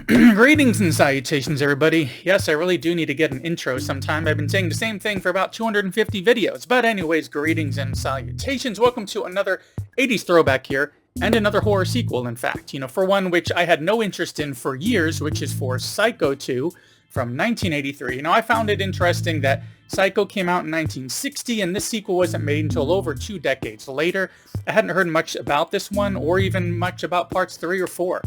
Greetings and salutations, everybody. Yes, I really do need to get an intro sometime. I've been saying the same thing for about 250 videos. But anyways, greetings and salutations. Welcome to another 80s throwback here, and another horror sequel, in fact. For one which I had no interest in for years, which is for Psycho 2 from 1983. I found it interesting that Psycho came out in 1960, and this sequel wasn't made until over 2 decades later. I hadn't heard much about this one, or even much about parts 3 or 4.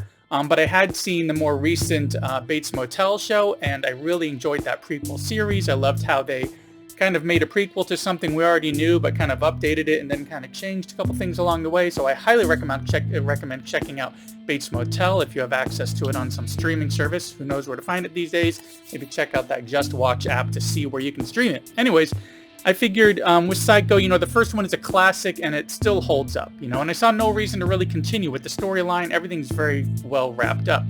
But I had seen the more recent Bates Motel show, and I really enjoyed that prequel series. I loved how they kind of made a prequel to something we already knew, but kind of updated it and then kind of changed a couple things along the way. So I highly recommend checking out Bates Motel if you have access to it on some streaming service. Who knows where to find it these days? Maybe check out that Just Watch app to see where you can stream it. Anyways, I figured with Psycho, the first one is a classic and it still holds up, and I saw no reason to really continue with the storyline. Everything's very well wrapped up.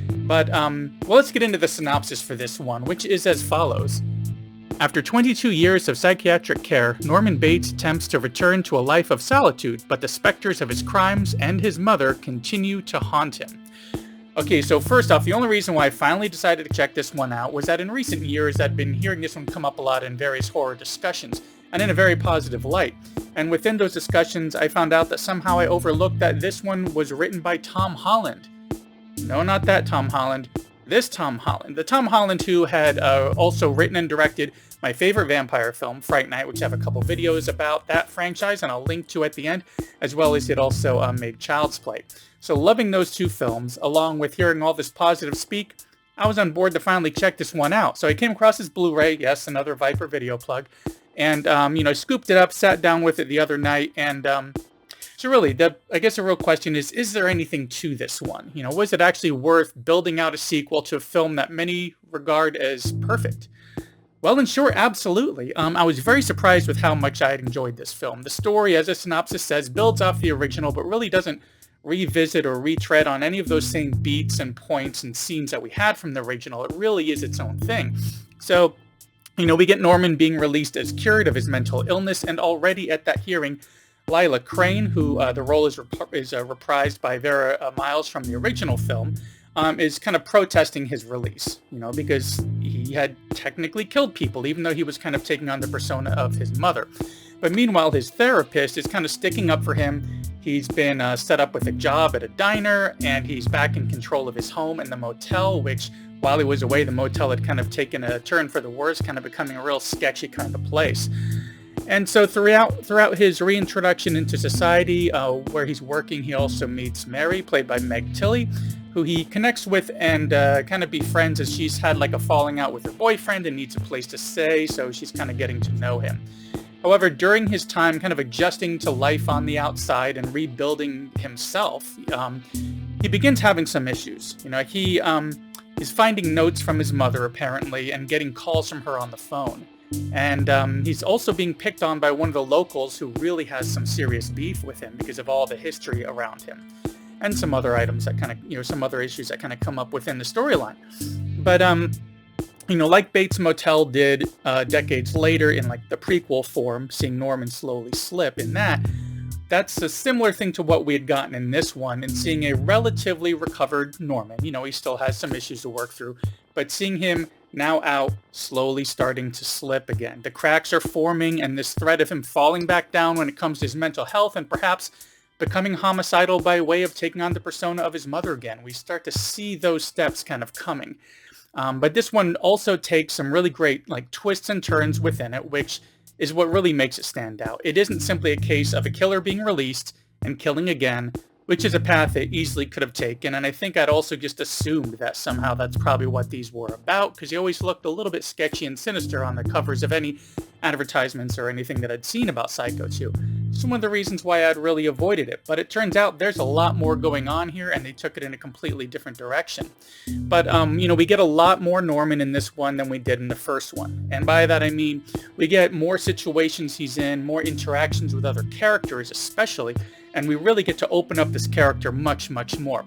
But, well, let's get into the synopsis for this one, which is as follows. After 22 years of psychiatric care, Norman Bates attempts to return to a life of solitude, but the specters of his crimes and his mother continue to haunt him. Okay, so first off, the only reason why I finally decided to check this one out was that in recent years I'd been hearing this one come up a lot in various horror discussions, and in a very positive light. And within those discussions, I found out that somehow I overlooked that this one was written by Tom Holland. No, not that Tom Holland. This Tom Holland. The Tom Holland who had also written and directed my favorite vampire film, Fright Night, which I have a couple videos about that franchise, and I'll link to at the end, as well as it also made Child's Play. So loving those two films, along with hearing all this positive speak, I was on board to finally check this one out. So I came across this Blu-ray, yes, another Viper video plug, and, I scooped it up, sat down with it the other night, and, so really, I guess the real question is there anything to this one? Was it actually worth building out a sequel to a film that many regard as perfect? Well, in short, absolutely. I was very surprised with how much I had enjoyed this film. The story, as the synopsis says, builds off the original, but really doesn't revisit or retread on any of those same beats and points and scenes that we had from the original. It really is its own thing. So, we get Norman being released as cured of his mental illness, and already at that hearing, Lila Crane, who the role is reprised by Vera Miles from the original film, is kind of protesting his release, because he had technically killed people, even though he was kind of taking on the persona of his mother. But meanwhile, his therapist is kind of sticking up for him. He's been set up with a job at a diner, and he's back in control of his home and the motel, which, while he was away, the motel had kind of taken a turn for the worse, kind of becoming a real sketchy kind of place. And so throughout his reintroduction into society, where he's working, he also meets Mary, played by Meg Tilly, who he connects with and kind of befriends as she's had like a falling out with her boyfriend and needs a place to stay, so she's kind of getting to know him. However, during his time kind of adjusting to life on the outside and rebuilding himself, he begins having some issues. He is finding notes from his mother, apparently, and getting calls from her on the phone. And he's also being picked on by one of the locals who really has some serious beef with him because of all the history around him. And some other items that kind of, some other issues that kind of come up within the storyline. But, like Bates Motel did decades later in like the prequel form, seeing Norman slowly slip in that's a similar thing to what we had gotten in this one, and seeing a relatively recovered Norman. He still has some issues to work through, but seeing him now out, slowly starting to slip again. The cracks are forming, and this threat of him falling back down when it comes to his mental health and perhaps becoming homicidal by way of taking on the persona of his mother again. We start to see those steps kind of coming. But this one also takes some really great like twists and turns within it, which is what really makes it stand out. It isn't simply a case of a killer being released and killing again, which is a path they easily could have taken. And I think I'd also just assumed that somehow that's probably what these were about, because he always looked a little bit sketchy and sinister on the covers of any advertisements or anything that I'd seen about Psycho 2. It's one of the reasons why I'd really avoided it. But it turns out there's a lot more going on here, and they took it in a completely different direction. But, we get a lot more Norman in this one than we did in the first one. And by that I mean we get more situations he's in, more interactions with other characters especially, and we really get to open up this character much, much more.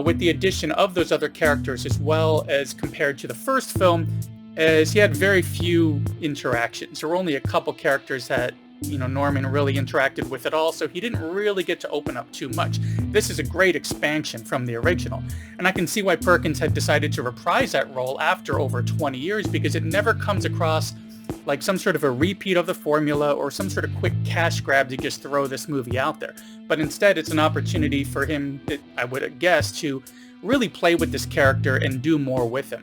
With the addition of those other characters, as well as compared to the first film, as he had very few interactions. There were only a couple characters that Norman really interacted with at all, so he didn't really get to open up too much. This is a great expansion from the original, and I can see why Perkins had decided to reprise that role after over 20 years, because it never comes across like some sort of a repeat of the formula or some sort of quick cash grab to just throw this movie out there. But instead, it's an opportunity for him, I would guess, to really play with this character and do more with him.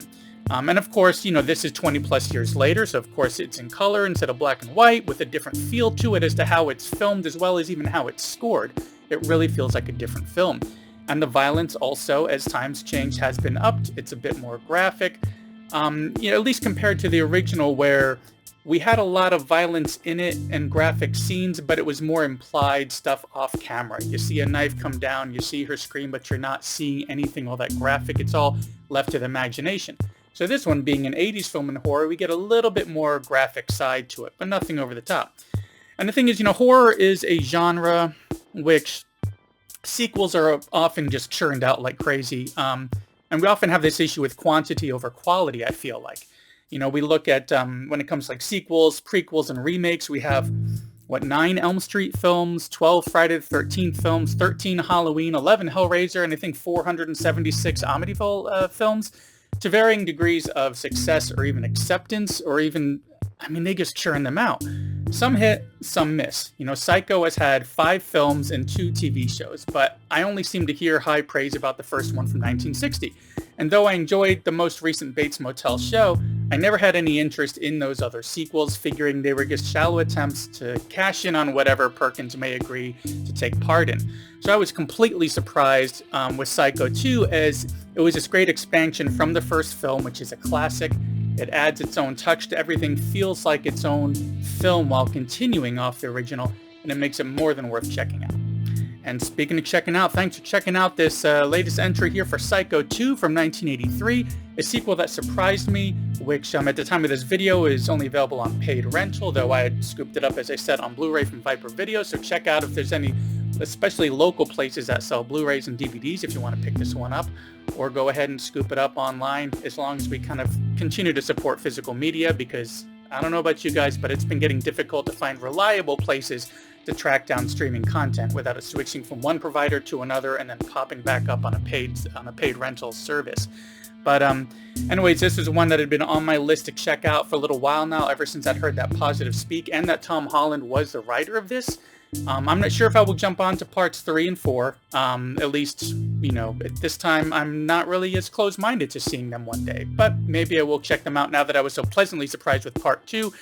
And of course, this is 20 plus years later, so of course it's in color instead of black and white, with a different feel to it as to how it's filmed as well as even how it's scored. It really feels like a different film. And the violence also, as times change, has been upped. It's a bit more graphic, at least compared to the original, where we had a lot of violence in it and graphic scenes, but it was more implied stuff off camera. You see a knife come down, you see her scream, but you're not seeing anything all that graphic. It's all left to the imagination. So this one, being an 80s film in horror, we get a little bit more graphic side to it, but nothing over the top. And the thing is, horror is a genre which sequels are often just churned out like crazy. And we often have this issue with quantity over quality, I feel like. We look at, when it comes to like sequels, prequels, and remakes, we have, 9 Elm Street films, 12 Friday the 13th films, 13 Halloween, 11 Hellraiser, and I think 476 Amityville films, to varying degrees of success or even acceptance, or even, they just churn them out. Some hit, some miss. Psycho has had 5 films and 2 TV shows, but I only seem to hear high praise about the first one from 1960. And though I enjoyed the most recent Bates Motel show, I never had any interest in those other sequels, figuring they were just shallow attempts to cash in on whatever Perkins may agree to take part in. So I was completely surprised with Psycho 2, as it was this great expansion from the first film, which is a classic. It adds its own touch to everything, feels like its own film while continuing off the original, and it makes it more than worth checking out. And speaking of checking out, thanks for checking out this latest entry here for Psycho 2 from 1983, a sequel that surprised me, which at the time of this video is only available on paid rental, though I had scooped it up, as I said, on Blu-ray from Viper Video, so check out if there's any, especially local places that sell Blu-rays and DVDs if you want to pick this one up, or go ahead and scoop it up online, as long as we kind of continue to support physical media, because I don't know about you guys, but it's been getting difficult to find reliable places to track down streaming content without it switching from one provider to another and then popping back up on a paid rental service. But anyways, this was one that had been on my list to check out for a little while now, ever since I'd heard that positive speak and that Tom Holland was the writer of this. I'm not sure if I will jump on to parts 3 and 4. At least, at this time, I'm not really as close-minded to seeing them one day. But maybe I will check them out now that I was so pleasantly surprised with part 2.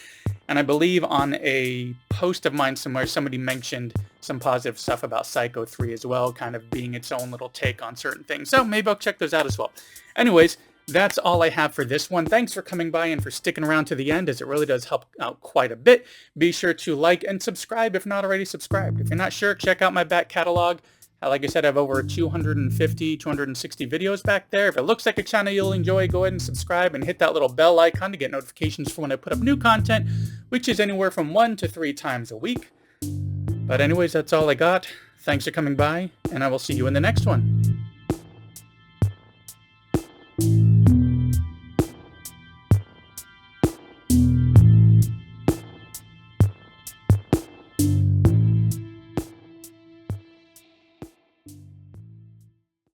And I believe on a post of mine somewhere, somebody mentioned some positive stuff about Psycho 3 as well, kind of being its own little take on certain things. So maybe I'll check those out as well. Anyways, that's all I have for this one. Thanks for coming by and for sticking around to the end, as it really does help out quite a bit. Be sure to like and subscribe if not already subscribed. If you're not sure, check out my back catalog. Like I said, I have over 250, 260 videos back there. If it looks like a channel you'll enjoy, go ahead and subscribe and hit that little bell icon to get notifications for when I put up new content, which is anywhere from 1 to 3 times a week. But anyways, that's all I got. Thanks for coming by, and I will see you in the next one.